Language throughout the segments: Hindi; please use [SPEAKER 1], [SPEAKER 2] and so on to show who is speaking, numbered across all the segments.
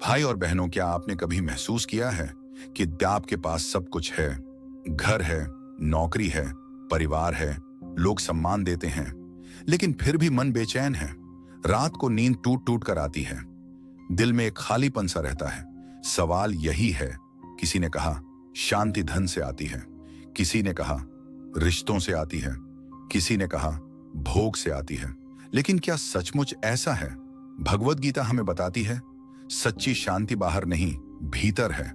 [SPEAKER 1] भाई और बहनों, क्या आपने कभी महसूस किया है कि आपके पास सब कुछ है? घर है, नौकरी है, परिवार है, लोग सम्मान देते हैं, लेकिन फिर भी मन बेचैन है। रात को नींद टूट टूट कर आती है, दिल में एक खालीपन सा रहता है। सवाल यही है, किसी ने कहा शांति धन से आती है, किसी ने कहा रिश्तों से आती है, किसी ने कहा भोग से आती है। लेकिन क्या सचमुच ऐसा है? भगवत गीता हमें बताती है सच्ची शांति बाहर नहीं, भीतर है।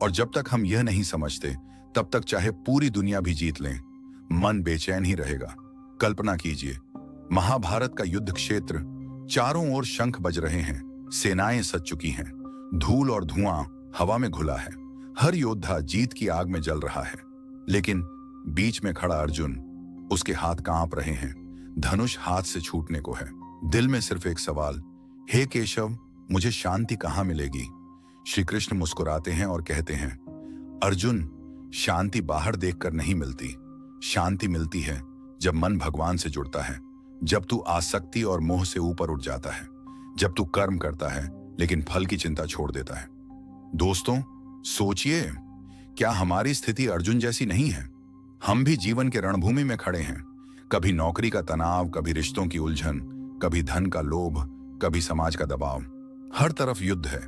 [SPEAKER 1] और जब तक हम यह नहीं समझते, तब तक चाहे पूरी दुनिया भी जीत लें, मन बेचैन ही रहेगा। कल्पना कीजिए, महाभारत का युद्ध क्षेत्र, चारों ओर शंख बज रहे हैं, सेनाएं सज चुकी हैं, धूल और धुआं हवा में घुला है, हर योद्धा जीत की आग में जल रहा है। लेकिन बीच में खड़ा अर्जुन, उसके हाथ कांप रहे हैं, धनुष हाथ से छूटने को है। दिल में सिर्फ एक सवाल, हे केशव, मुझे शांति कहां मिलेगी? श्री कृष्ण मुस्कुराते हैं और कहते हैं, अर्जुन, शांति बाहर देखकर नहीं मिलती। शांति मिलती है जब मन भगवान से जुड़ता है, जब तू आसक्ति और मोह से ऊपर उठ जाता है, जब तू कर्म करता है लेकिन फल की चिंता छोड़ देता है। दोस्तों, सोचिए, क्या हमारी स्थिति अर्जुन जैसी नहीं है? हम भी जीवन के रणभूमि में खड़े हैं, कभी नौकरी का तनाव, कभी रिश्तों की उलझन, कभी धन का लोभ, कभी समाज का दबाव। हर तरफ युद्ध है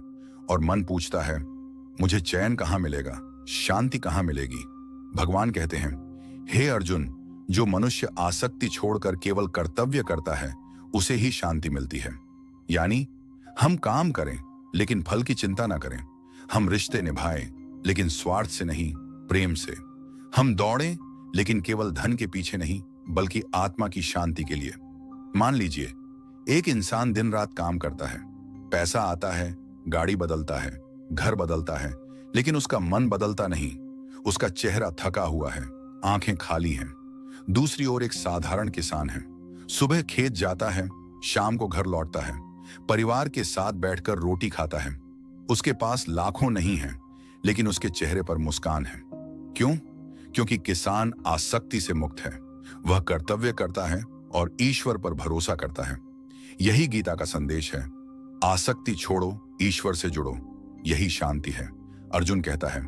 [SPEAKER 1] और मन पूछता है, मुझे चैन कहां मिलेगा, शांति कहां मिलेगी? भगवान कहते हैं, हे अर्जुन, जो मनुष्य आसक्ति छोड़कर केवल कर्तव्य करता है, उसे ही शांति मिलती है। यानी हम काम करें लेकिन फल की चिंता ना करें, हम रिश्ते निभाएं लेकिन स्वार्थ से नहीं, प्रेम से। हम दौड़ें लेकिन केवल धन के पीछे नहीं, बल्कि आत्मा की शांति के लिए। मान लीजिए, एक इंसान दिन रात काम करता है, पैसा आता है, गाड़ी बदलता है, घर बदलता है, लेकिन उसका मन बदलता नहीं। उसका चेहरा थका हुआ है, आंखें खाली हैं। दूसरी ओर एक साधारण किसान है, सुबह खेत जाता है, शाम को घर लौटता है, परिवार के साथ बैठकर रोटी खाता है। उसके पास लाखों नहीं है, लेकिन उसके चेहरे पर मुस्कान है। क्यों? क्योंकि किसान आसक्ति से मुक्त है, वह कर्तव्य करता है और ईश्वर पर भरोसा करता है। यही गीता का संदेश है, आसक्ति छोड़ो, ईश्वर से जुड़ो, यही शांति है। अर्जुन कहता है,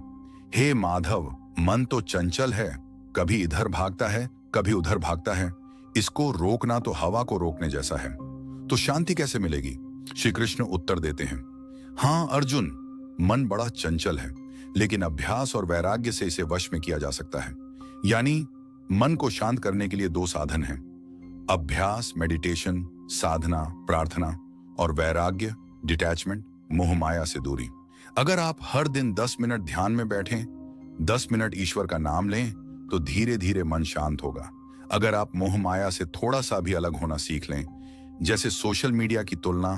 [SPEAKER 1] हे माधव, मन तो चंचल है, कभी इधर भागता है, कभी उधर भागता है। इसको रोकना तो हवा को रोकने जैसा है। तो शांति कैसे मिलेगी? श्री कृष्ण उत्तर देते हैं, हां अर्जुन, मन बड़ा चंचल है, लेकिन अभ्यास और वैराग्य से इसे वश में किया जा सकता है। यानी मन को शांत करने के लिए दो साधन हैं, अभ्यास, मेडिटेशन, साधना, प्रार्थना, और वैराग्य, डिटैचमेंट, मोह माया से दूरी। अगर आप हर दिन 10 मिनट ध्यान में बैठें, 10 मिनट ईश्वर का नाम लें, तो धीरे धीरे मन शांत होगा। अगर आप मोह माया से थोड़ा सा भी अलग होना सीख लें, जैसे सोशल मीडिया की तुलना,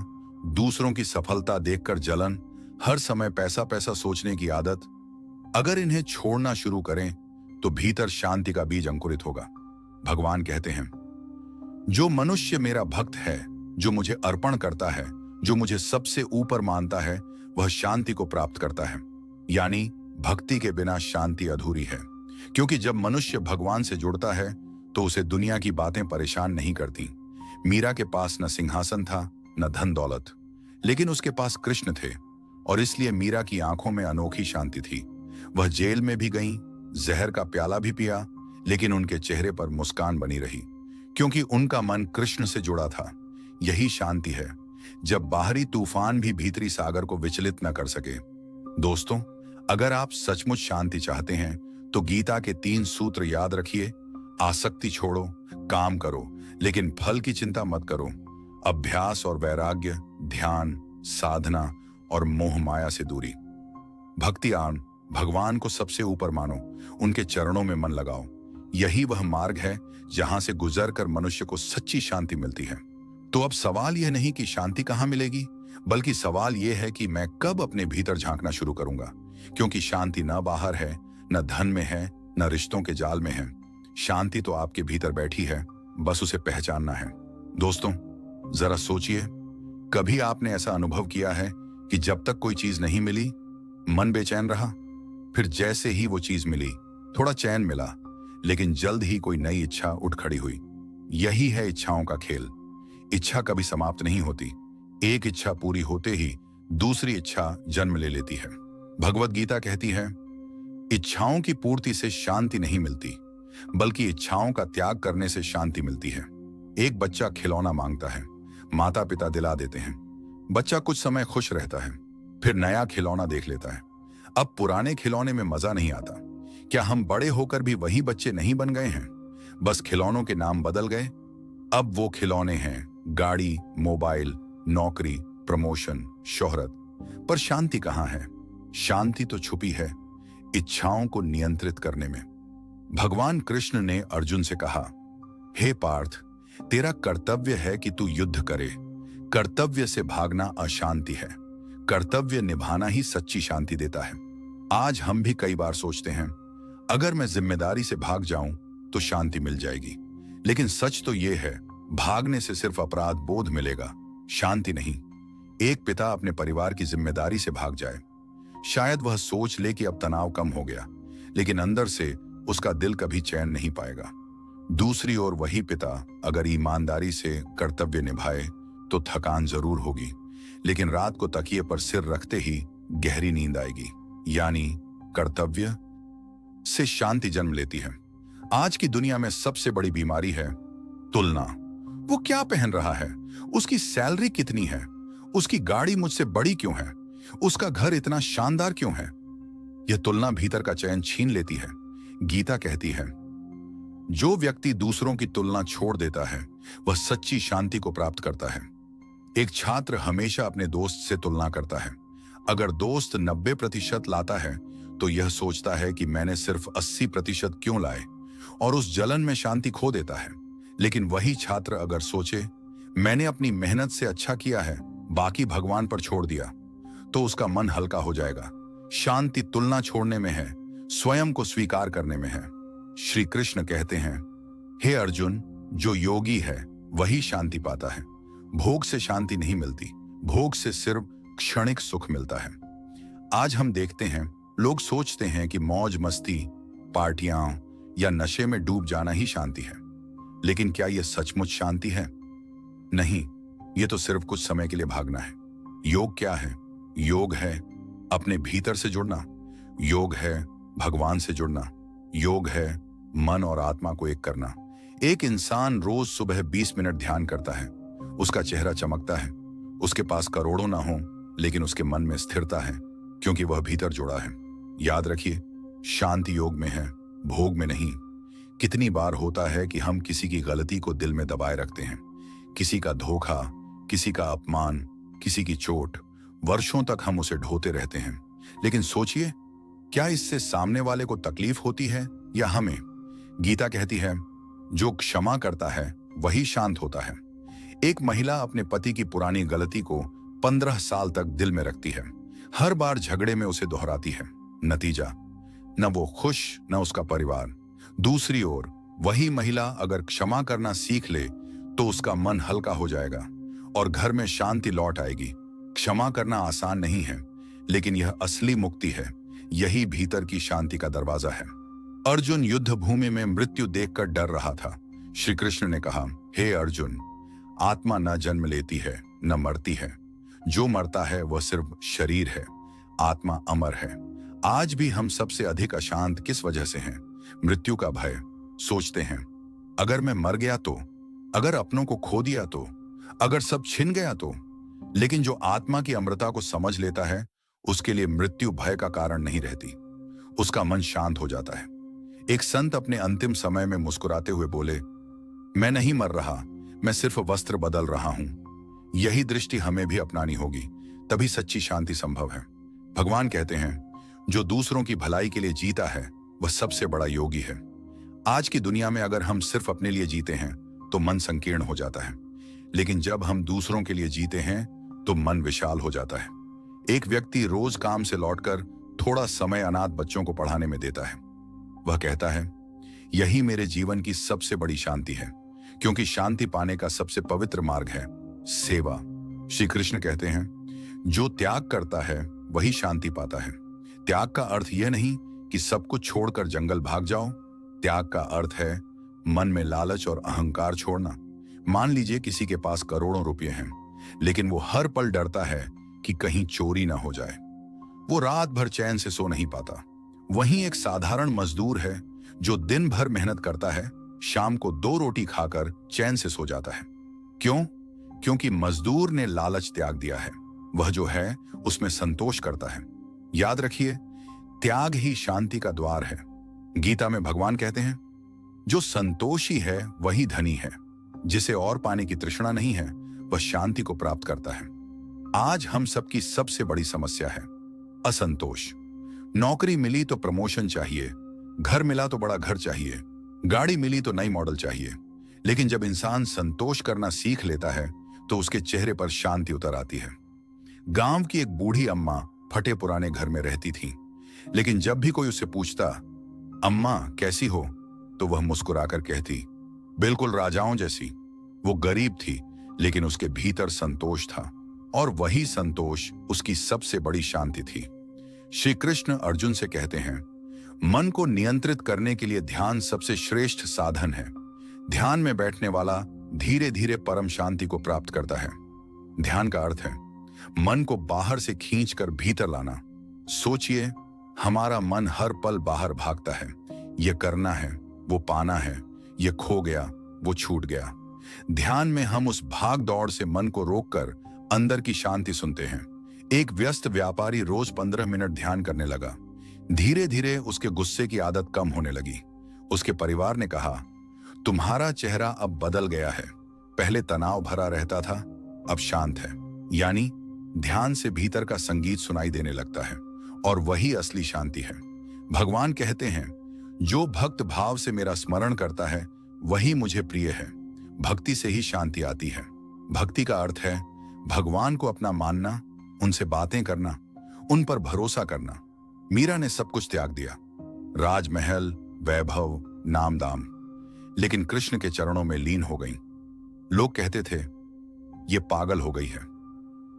[SPEAKER 1] दूसरों की सफलता देखकर जलन, हर समय पैसा पैसा सोचने की आदत, अगर इन्हें छोड़ना शुरू करें, तो भीतर शांति का बीज अंकुरित होगा। भगवान कहते हैं, जो मनुष्य मेरा भक्त है, जो मुझे अर्पण करता है, जो मुझे सबसे ऊपर मानता है, वह शांति को प्राप्त करता है। यानी भक्ति के बिना शांति अधूरी है। क्योंकि जब मनुष्य भगवान से जुड़ता है, तो उसे दुनिया की बातें परेशान नहीं करती। मीरा के पास न सिंहासन था, न धन दौलत, लेकिन उसके पास कृष्ण थे, और इसलिए मीरा की आंखों में अनोखी शांति थी। वह जेल में भी गईं, जहर का प्याला भी पिया, लेकिन उनके चेहरे पर मुस्कान बनी रही, क्योंकि उनका मन कृष्ण से जुड़ा था। यही शांति है, जब बाहरी तूफान भी भीतरी सागर को विचलित न कर सके। दोस्तों, अगर आप सचमुच शांति चाहते हैं, तो गीता के 3 सूत्र याद रखिए। आसक्ति छोड़ो, काम करो, लेकिन फल की चिंता मत करो। अभ्यास और वैराग्य, ध्यान, साधना और मोह माया से दूरी। भक्ति आन, भगवान को सबसे ऊपर मानो, उनके चरणों में मन लगाओ। यही वह मार्ग है जहां से गुजरकर मनुष्य को सच्ची शांति मिलती है। तो अब सवाल यह नहीं कि शांति कहां मिलेगी, बल्कि सवाल यह है कि मैं कब अपने भीतर झांकना शुरू करूंगा। क्योंकि शांति न बाहर है, न धन में है, न रिश्तों के जाल में है। शांति तो आपके भीतर बैठी है, बस उसे पहचानना है। दोस्तों, जरा सोचिए, कभी आपने ऐसा अनुभव किया है कि जब तक कोई चीज नहीं मिली, मन बेचैन रहा? फिर जैसे ही वो चीज मिली, थोड़ा चैन मिला, लेकिन जल्द ही कोई नई इच्छा उठ खड़ी हुई। यही है इच्छाओं का खेल। इच्छा कभी समाप्त नहीं होती। एक इच्छा पूरी होते ही दूसरी इच्छा जन्म ले लेती है। भगवत गीता कहती है, इच्छाओं की पूर्ति से शांति नहीं मिलती, बल्कि इच्छाओं का त्याग करने से शांति मिलती है। एक बच्चा खिलौना मांगता है, माता पिता दिला देते हैं। बच्चा कुछ समय खुश रहता है, फिर नया खिलौना देख लेता है। अब पुराने खिलौने में मजा नहीं आता। क्या हम बड़े होकर भी वही बच्चे नहीं बन गए हैं? बस खिलौनों के नाम बदल गए। अब वो खिलौने हैं गाड़ी, मोबाइल, नौकरी, प्रमोशन, शोहरत। पर शांति कहाँ है? शांति तो छुपी है इच्छाओं को नियंत्रित करने में। भगवान कृष्ण ने अर्जुन से कहा, हे पार्थ, तेरा कर्तव्य है कि तू युद्ध करे। कर्तव्य से भागना अशांति है। कर्तव्य निभाना ही सच्ची शांति देता है। आज हम भी कई बार सोचते हैं, अगर मैं जिम्मेदारी से भाग जाऊं तो शांति मिल जाएगी। लेकिन सच तो यह है, भागने से सिर्फ अपराध बोध मिलेगा, शांति नहीं। एक पिता अपने परिवार की जिम्मेदारी से भाग जाए, शायद वह सोच ले कि अब तनाव कम हो गया, लेकिन अंदर से उसका दिल कभी चैन नहीं पाएगा। दूसरी ओर वही पिता अगर ईमानदारी से कर्तव्य निभाए तो थकान जरूर होगी, लेकिन रात को तकिए पर सिर रखते ही गहरी नींद आएगी। यानी कर्तव्य से शांति जन्म लेती है। आज की दुनिया में सबसे बड़ी बीमारी है तुलना। वो क्या पहन रहा है, उसकी सैलरी कितनी है, उसकी गाड़ी मुझसे बड़ी क्यों है, उसका घर इतना शानदार क्यों है। यह तुलना भीतर का चैन छीन लेती है। गीता कहती है, जो व्यक्ति दूसरों की तुलना छोड़ देता है वह सच्ची शांति को प्राप्त करता है। एक छात्र हमेशा अपने दोस्त से तुलना करता है। अगर दोस्त 90% लाता है तो यह सोचता है कि मैंने सिर्फ 80% क्यों लाए, और उस जलन में शांति खो देता है। लेकिन वही छात्र अगर सोचे, मैंने अपनी मेहनत से अच्छा किया है, बाकी भगवान पर छोड़ दिया, तो उसका मन हल्का हो जाएगा। शांति तुलना छोड़ने में है, स्वयं को स्वीकार करने में है। श्री कृष्ण कहते हैं, हे अर्जुन, जो योगी है वही शांति पाता है। भोग से शांति नहीं मिलती, भोग से सिर्फ क्षणिक सुख मिलता है। आज हम देखते हैं, लोग सोचते हैं कि मौज मस्ती, पार्टियां या नशे में डूब जाना ही शांति है। लेकिन क्या यह सचमुच शांति है? नहीं, यह तो सिर्फ कुछ समय के लिए भागना है। योग क्या है? योग है अपने भीतर से जुड़ना, योग है भगवान से जुड़ना, योग है मन और आत्मा को एक करना। एक इंसान रोज सुबह 20 मिनट ध्यान करता है, उसका चेहरा चमकता है। उसके पास करोड़ों ना हो, लेकिन उसके मन में स्थिरता है, क्योंकि वह भीतर जुड़ा है। याद रखिए, शांति योग में है, भोग में नहीं। कितनी बार होता है कि हम किसी की गलती को दिल में दबाए रखते हैं, किसी का धोखा, किसी का अपमान, किसी की चोट, वर्षों तक हम उसे ढोते रहते हैं। लेकिन सोचिए, क्या इससे सामने वाले को तकलीफ होती है या हमें? गीता कहती है, जो क्षमा करता है वही शांत होता है। एक महिला अपने पति की पुरानी गलती को 15 साल तक दिल में रखती है। हर बार झगड़े में उसे दोहराती है। नतीजा, न वो खुश न उसका परिवार। दूसरी ओर वही महिला अगर क्षमा करना सीख ले तो उसका मन हल्का हो जाएगा और घर में शांति लौट आएगी। क्षमा करना आसान नहीं है, लेकिन यह असली मुक्ति है। यही भीतर की शांति का दरवाजा है। अर्जुन युद्ध भूमि में मृत्यु देखकर डर रहा था। श्री कृष्ण ने कहा, हे अर्जुन, आत्मा न जन्म लेती है न मरती है। जो मरता है वह सिर्फ शरीर है, आत्मा अमर है। आज भी हम सबसे अधिक अशांत किस वजह से हैं? मृत्यु का भय। सोचते हैं, अगर मैं मर गया तो, अगर अपनों को खो दिया तो, अगर सब छिन गया तो। लेकिन जो आत्मा की अमरता को समझ लेता है, उसके लिए मृत्यु भय का कारण नहीं रहती। उसका मन शांत हो जाता है। एक संत अपने अंतिम समय में मुस्कुराते हुए बोले, मैं नहीं मर रहा, मैं सिर्फ वस्त्र बदल रहा हूं। यही दृष्टि हमें भी अपनानी होगी, तभी सच्ची शांति संभव है। भगवान कहते हैं, जो दूसरों की भलाई के लिए जीता है वह सबसे बड़ा योगी है। आज की दुनिया में अगर हम सिर्फ अपने लिए जीते हैं तो मन संकीर्ण हो जाता है, लेकिन जब हम दूसरों के लिए जीते हैं तो मन विशाल हो जाता है। एक व्यक्ति रोज काम से लौटकर थोड़ा समय अनाथ बच्चों को पढ़ाने में देता है। वह कहता है, यही मेरे जीवन की सबसे बड़ी शांति है, क्योंकि शांति पाने का सबसे पवित्र मार्ग है सेवा। श्री कृष्ण कहते हैं, जो त्याग करता है वही शांति पाता है। त्याग का अर्थ यह नहीं कि सब कुछ छोड़कर जंगल भाग जाओ। त्याग का अर्थ है मन में लालच और अहंकार छोड़ना। मान लीजिए किसी के पास करोड़ों रुपए हैं, लेकिन वो हर पल डरता है कि कहीं चोरी ना हो जाए। वो रात भर चैन से सो नहीं पाता। वहीं एक साधारण मजदूर है जो दिन भर मेहनत करता है, शाम को 2 रोटी खाकर चैन से सो जाता है। क्यों? क्योंकि मजदूर ने लालच त्याग दिया है। वह जो है उसमें संतोष करता है। याद रखिए, त्याग ही शांति का द्वार है। गीता में भगवान कहते हैं, जो संतोषी है वही धनी है। जिसे और पाने की तृष्णा नहीं है वह शांति को प्राप्त करता है। आज हम सबकी सबसे बड़ी समस्या है असंतोष। नौकरी मिली तो प्रमोशन चाहिए, घर मिला तो बड़ा घर चाहिए, गाड़ी मिली तो नई मॉडल चाहिए। लेकिन जब इंसान संतोष करना सीख लेता है तो उसके चेहरे पर शांति उतर आती है। गांव की एक बूढ़ी अम्मा फटे पुराने घर में रहती थी, लेकिन जब भी कोई उससे पूछता, अम्मा कैसी हो, तो वह मुस्कुराकर कहती, बिल्कुल राजाओं जैसी। वो गरीब थी, लेकिन उसके भीतर संतोष था, और वही संतोष उसकी सबसे बड़ी शांति थी। श्री कृष्ण अर्जुन से कहते हैं, मन को नियंत्रित करने के लिए ध्यान सबसे श्रेष्ठ साधन है। ध्यान में बैठने वाला धीरे धीरे परम शांति को प्राप्त करता है। ध्यान का अर्थ है मन को बाहर से खींचकर भीतर लाना। सोचिए, हमारा मन हर पल बाहर भागता है। ये करना है, वो पाना है, ये खो गया, वो छूट गया। ध्यान में हम उस भाग दौड़ से मन को रोककर अंदर की शांति सुनते हैं। एक व्यस्त व्यापारी रोज 15 मिनट ध्यान करने लगा। धीरे धीरे उसके गुस्से की आदत कम होने लगी। उसके परिवार ने कहा, तुम्हारा चेहरा अब बदल गया है। पहले तनाव भरा रहता था, अब शांत है। यानी ध्यान से भीतर का संगीत सुनाई देने लगता है, और वही असली शांति है। भगवान कहते हैं, जो भक्त भाव से मेरा स्मरण करता है वही मुझे प्रिय है। भक्ति से ही शांति आती है। भक्ति का अर्थ है भगवान को अपना मानना, उनसे बातें करना, उन पर भरोसा करना। मीरा ने सब कुछ त्याग दिया, राजमहल, वैभव, नाम दाम, लेकिन कृष्ण के चरणों में लीन हो गई। लोग कहते थे ये पागल हो गई है,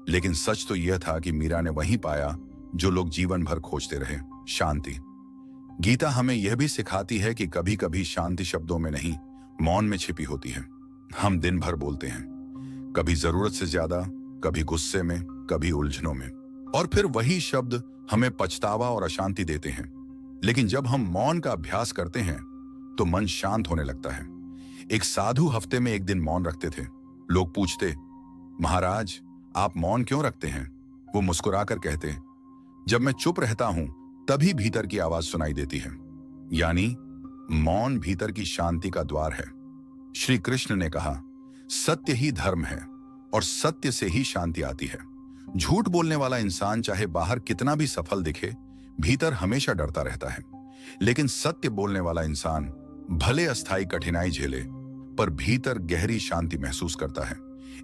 [SPEAKER 1] लेकिन सच तो यह था कि मीरा ने वही पाया जो लोग जीवन भर खोजते रहे, शांति। गीता हमें यह भी सिखाती है कि कभी कभी शांति शब्दों में नहीं, मौन में छिपी होती है। हम दिन भर बोलते हैं, कभी जरूरत से ज्यादा, कभी गुस्से में, कभी उलझनों में, और फिर वही शब्द हमें पछतावा और अशांति देते हैं। लेकिन जब हम मौन का अभ्यास करते हैं तो मन शांत होने लगता है। एक साधु हफ्ते में एक दिन मौन रखते थे। लोग पूछते, महाराज आप मौन क्यों रखते हैं? वो मुस्कुराकर कहते, जब मैं चुप रहता हूं तभी भीतर की आवाज सुनाई देती है। यानी मौन भीतर की शांति का द्वार है। श्री कृष्ण ने कहा, सत्य ही धर्म है और सत्य से ही शांति आती है। झूठ बोलने वाला इंसान चाहे बाहर कितना भी सफल दिखे, भीतर हमेशा डरता रहता है। लेकिन सत्य बोलने वाला इंसान भले अस्थायी कठिनाई झेले, पर भीतर गहरी शांति महसूस करता है।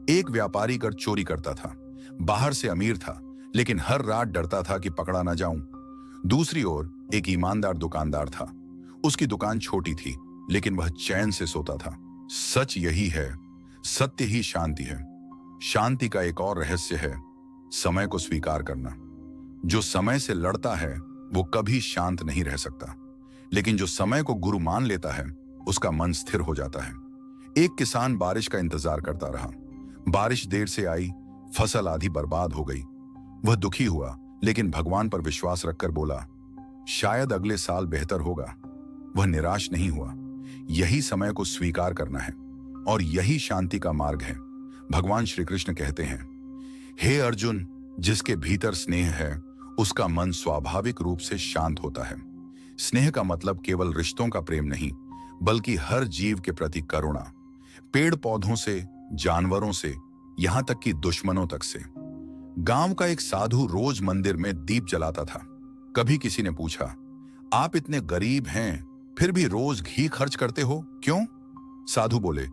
[SPEAKER 1] एक व्यापारी कर चोरी करता था, बाहर से अमीर था, लेकिन हर रात डरता था कि पकड़ा ना जाऊं। दूसरी ओर एक ईमानदार दुकानदार था। उसकी दुकान छोटी थी, लेकिन वह चैन से सोता था। सच यही है, सत्य ही शांति है। शांति का एक और रहस्य है समय को स्वीकार करना। जो समय से लड़ता है वो कभी शांत नहीं रह सकता, लेकिन जो समय को गुरु मान लेता है उसका मन स्थिर हो जाता है। एक किसान बारिश का इंतजार करता रहा। बारिश देर से आई, फसल आधी बर्बाद हो गई। वह दुखी हुआ, लेकिन भगवान पर विश्वास रखकर बोला, शायद अगले साल बेहतर होगा। वह निराश नहीं हुआ। यही समय को स्वीकार करना है, और यही शांति का मार्ग है। भगवान श्री कृष्ण कहते हैं, हे अर्जुन, जिसके भीतर स्नेह है उसका मन स्वाभाविक रूप से शांत होता है। स्नेह का मतलब केवल रिश्तों का प्रेम नहीं, बल्कि हर जीव के प्रति करुणा। पेड़ पौधों से, जानवरों से, यहां तक कि दुश्मनों तक से। गांव का एक साधु रोज मंदिर में दीप जलाता था। कभी किसी ने पूछा, आप इतने गरीब हैं फिर भी रोज घी खर्च करते हो, क्यों? साधु बोले,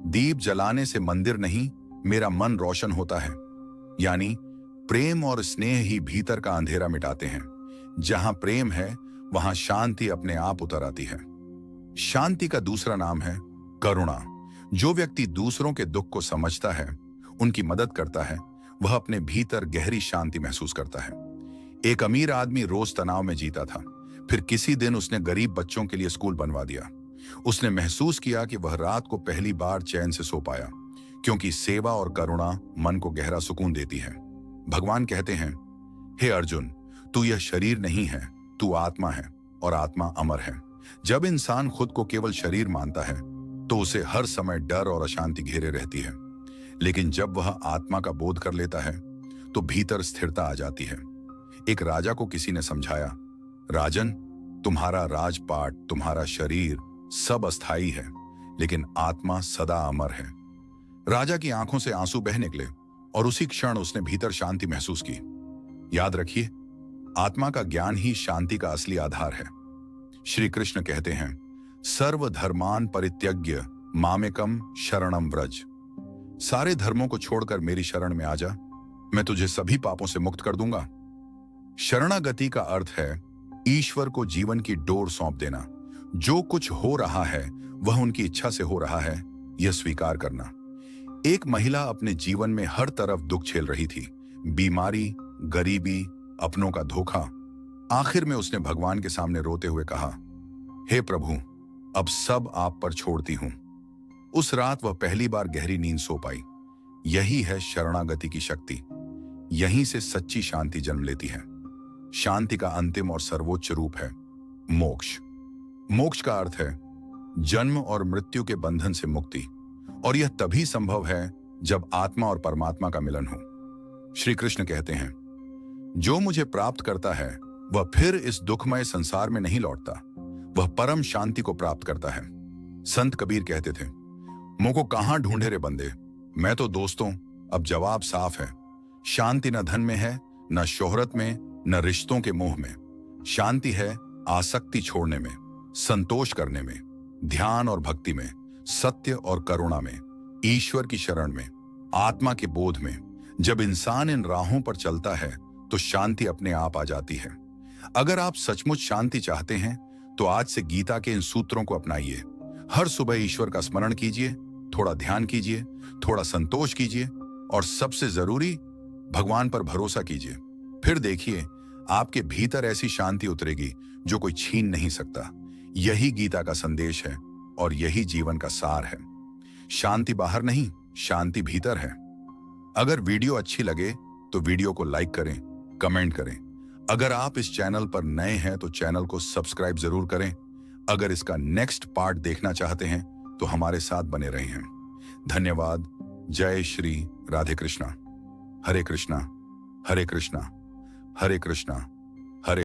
[SPEAKER 1] दीप जलाने से मंदिर नहीं, मेरा मन रोशन होता है। यानी प्रेम और स्नेह ही भीतर का अंधेरा मिटाते हैं। जहां प्रेम है वहां शांति अपने आप उतर आती है। शांति का दूसरा नाम है करुणा। जो व्यक्ति दूसरों के दुख को समझता है, उनकी मदद करता है, वह अपने भीतर गहरी शांति महसूस करता है। एक अमीर आदमी रोज तनाव में जीता था। फिर किसी दिन उसने गरीब बच्चों के लिए स्कूल बनवा दिया। उसने महसूस किया कि वह रात को पहली बार चैन से सो पाया, क्योंकि सेवा और करुणा मन को गहरा सुकून देती है। भगवान कहते हैं, हे अर्जुन, तू यह शरीर नहीं है, तू आत्मा है और आत्मा अमर है। जब इंसान खुद को केवल शरीर मानता है तो उसे हर समय डर और अशांति घेरे रहती है, लेकिन जब वह आत्मा का बोध कर लेता है तो भीतर स्थिरता आ जाती है। एक राजा को किसी ने समझाया, राजन, तुम्हारा राजपाट, तुम्हारा शरीर सब अस्थाई है, लेकिन आत्मा सदा अमर है। राजा की आंखों से आंसू बह निकले और उसी क्षण उसने भीतर शांति महसूस की। याद रखिए, आत्मा का ज्ञान ही शांति का असली आधार है। श्री कृष्ण कहते हैं, सर्वधर्मान परित्यज्य मामेकम शरणम व्रज। सारे धर्मों को छोड़कर मेरी शरण में आ जा, मैं तुझे सभी पापों से मुक्त कर दूंगा। शरणागति का अर्थ है ईश्वर को जीवन की डोर सौंप देना। जो कुछ हो रहा है वह उनकी इच्छा से हो रहा है, यह स्वीकार करना। एक महिला अपने जीवन में हर तरफ दुख झेल रही थी, बीमारी, गरीबी, अपनों का धोखा। आखिर में उसने भगवान के सामने रोते हुए कहा, हे प्रभु, अब सब आप पर छोड़ती हूं। उस रात वह पहली बार गहरी नींद सो पाई। यही है शरणागति की शक्ति। यहीं से सच्ची शांति जन्म लेती है। शांति का अंतिम और सर्वोच्च रूप है मोक्ष। मोक्ष का अर्थ है जन्म और मृत्यु के बंधन से मुक्ति, और यह तभी संभव है जब आत्मा और परमात्मा का मिलन हो। श्री कृष्ण कहते हैं, जो मुझे प्राप्त करता है वह फिर इस दुखमय संसार में नहीं लौटता, वह परम शांति को प्राप्त करता है। संत कबीर कहते थे, मुझको कहां ढूंढे रे बंदे, मैं तो दोस्तों, अब जवाब साफ है। शांति न धन में है, न शोहरत में, न रिश्तों के मोह में। शांति है आसक्ति छोड़ने में, संतोष करने में, ध्यान और भक्ति में, सत्य और करुणा में, ईश्वर की शरण में, आत्मा के बोध में। जब इंसान इन राहों पर चलता है तो शांति अपने आप आ जाती है। अगर आप सचमुच शांति चाहते हैं तो आज से गीता के इन सूत्रों को अपनाइए। हर सुबह ईश्वर का स्मरण कीजिए, थोड़ा ध्यान कीजिए, थोड़ा संतोष कीजिए, और सबसे जरूरी, भगवान पर भरोसा कीजिए। फिर देखिए, आपके भीतर ऐसी शांति उतरेगी जो कोई छीन नहीं सकता। यही गीता का संदेश है और यही जीवन का सार है। शांति बाहर नहीं, शांति भीतर है। अगर वीडियो अच्छी लगे तो वीडियो को लाइक करें, कमेंट करें। अगर आप इस चैनल पर नए हैं तो चैनल को सब्सक्राइब जरूर करें। अगर इसका नेक्स्ट पार्ट देखना चाहते हैं तो हमारे साथ बने रहें। धन्यवाद। जय श्री राधे कृष्णा। हरे कृष्णा, हरे कृष्णा, हरे कृष्णा,